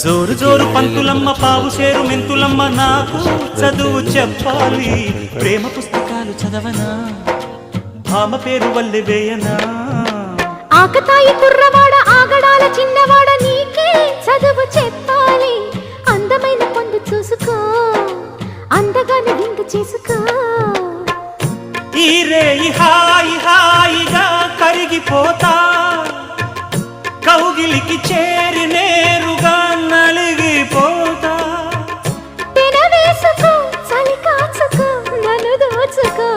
జోరు జోరు పంతులమ్మ పావు సేరు మెంతులమ్మ నాకు చదువు చెప్పాలి ప్రేమ పుస్తకాలు చదవనా భామ పేరు వల్లె వేయనా ఆకతాయి కుర్రవాడ ఆగడాల చిన్నవాడ నీకే చదువు చెప్పాలి అందమైన పొందు చూసుకో అందగానే విందు చేసుకో ఈ రేయి హాయి హాయిగా కరిగిపోతా కౌగిలికి చేరి నేరుగా నలిగిపోతా తినవేసుకో చలి కాచుకో నన్ను దోచుకో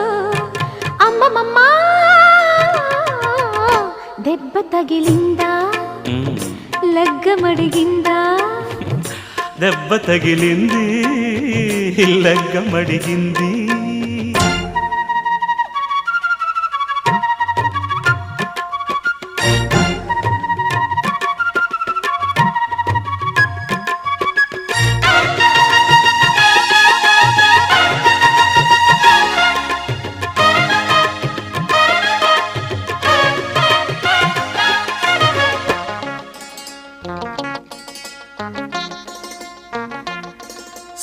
అమ్మమ్మ దెబ్బ తగిలిందా లగ్గమడిగిందా దెబ్బ తగిలింది లగ్గమడిగింది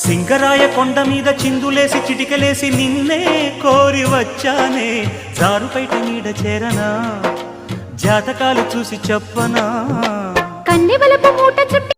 సింగరాయ కొండ మీద చిందులేసి చిటికలేసి నిన్నే కోరి వచ్చానే జారుపైట నీడ చేరనా జాతకాలు చూసి చెప్పనా కన్నెవలపు మూట చుట్టి